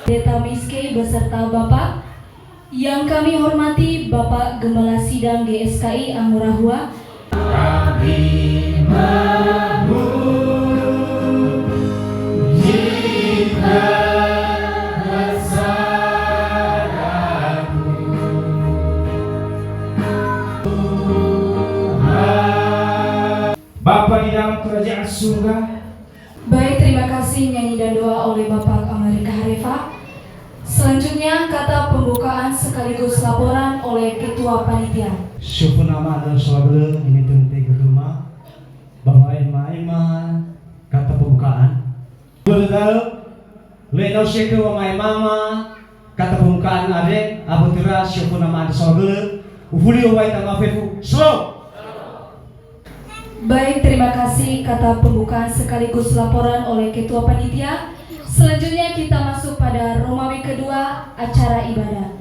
Pendeta Miske beserta Bapak yang kami hormati Bapak Gembala Sidang GSKI Amurahua. Kami mengutuk jika kesalahanku, Tuhan Bapa di dalam kerajaan surga. Baik, terima kasih nyanyi dan doa oleh Bapak Amerika Harefa. Selanjutnya kata pembukaan sekaligus laporan oleh Ketua Panitia. Syukur nama adalah selalu ini tentang rumah bahwa ima kata pembukaan. Betul, leno syukur sama mama kata pembukaan ada. Abu tira syukur nama adalah selalu ufuli uwai tamafifu slow. Baik, terima kasih kata pembukaan sekaligus laporan oleh Ketua Panitia. Selanjutnya kita masuk pada Romawi kedua, acara ibadah.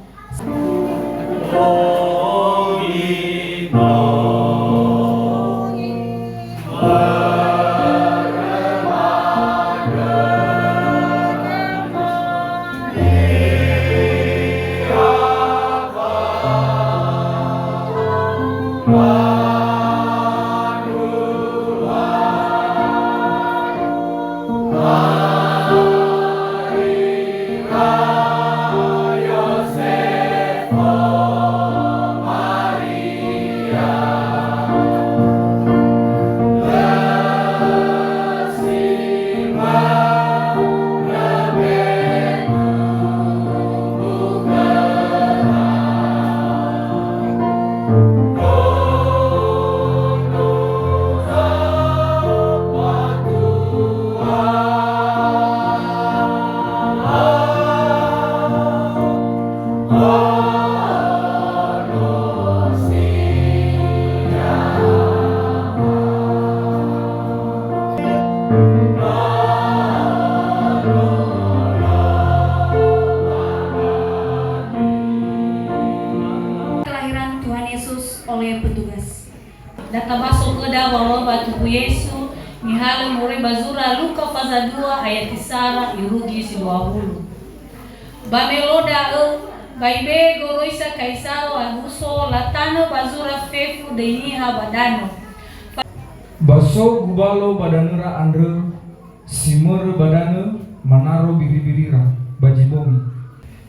Kelahiran Tuhan Yesus oleh petugas. Data masuk ke dalam batu Yesus mihala mulai bazura Luka pasal 2 ayat kisara irugi si 20. Bameloda baibe goroisa kaisaro aguso latano bazura fefu deniha badano. Baso gubalo badanera andre simur badane manaro biri-birira bajibomi.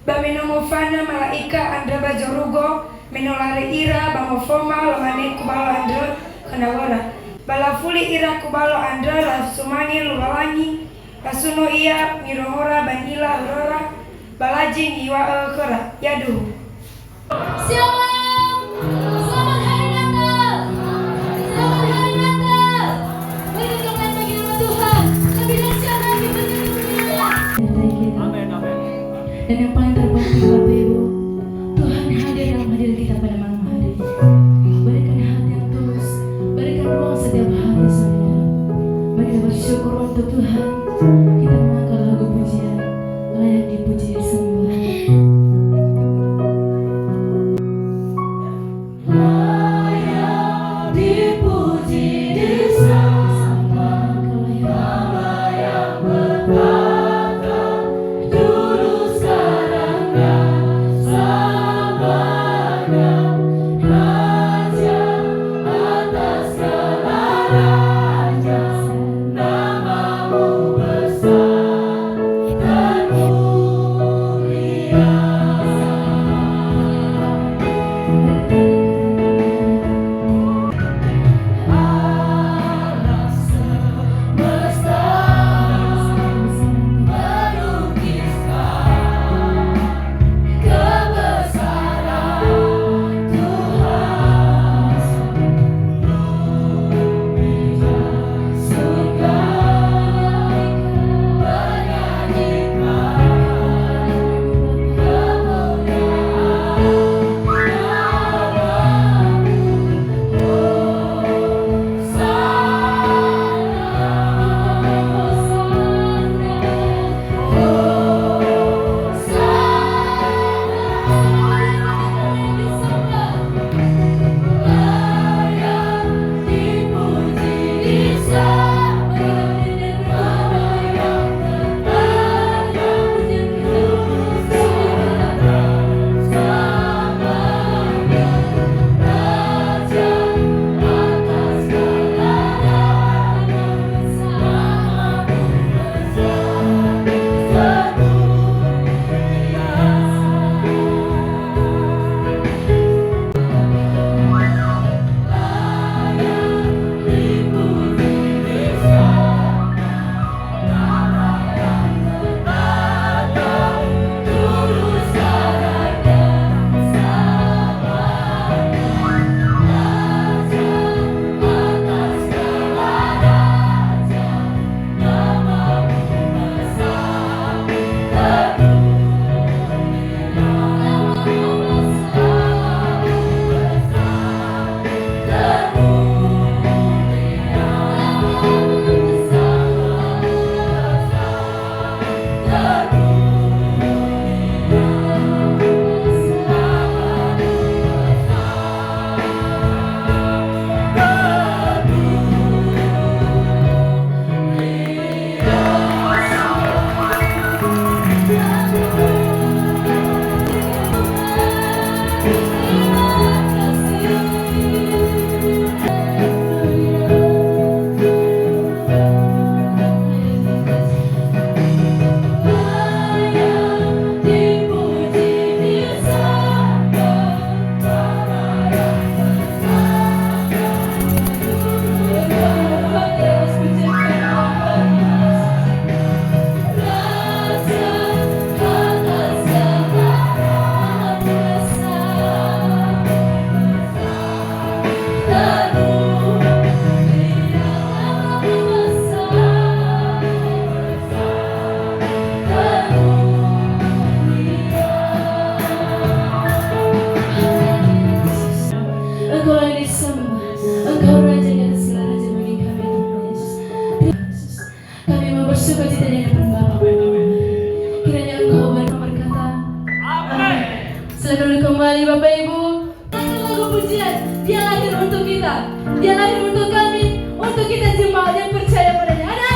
Bamenomofana malaika andra bajorugo menolare ira bamofoma lamane kubalo andra kanawara balafuli ira kubalo andra lasumangi lubawangi lasuno iya mirohora banila aurora balajing iwa kera yadu. Selamat Hari Natal. Selamat Hari Natal. Beri tepuk bagi nama Tuhan. Lebih dahsyat lagi bagi dunia. Amin, amin. Dan yang paling terpenting Bapak Ibu, Tuhan hadir dalam hadirat kita pada malam hari. Berikan hati yang tulus, berikan ruang setiap hari saudara. Mari kita bersyukur untuk Tuhan. Kita mengangkat lagu pujian, layak dipuji disembah. Layak dipuji disembah, Allah yang bertata dulu sekarang dan selamanya. Raja atas segala raja, namamu besar. Silakan duduk kembali Bapak Ibu. Karena lagu pujian, dia lahir untuk kita, dia lahir untuk kami, untuk kita jemaat yang percaya padanya. Ada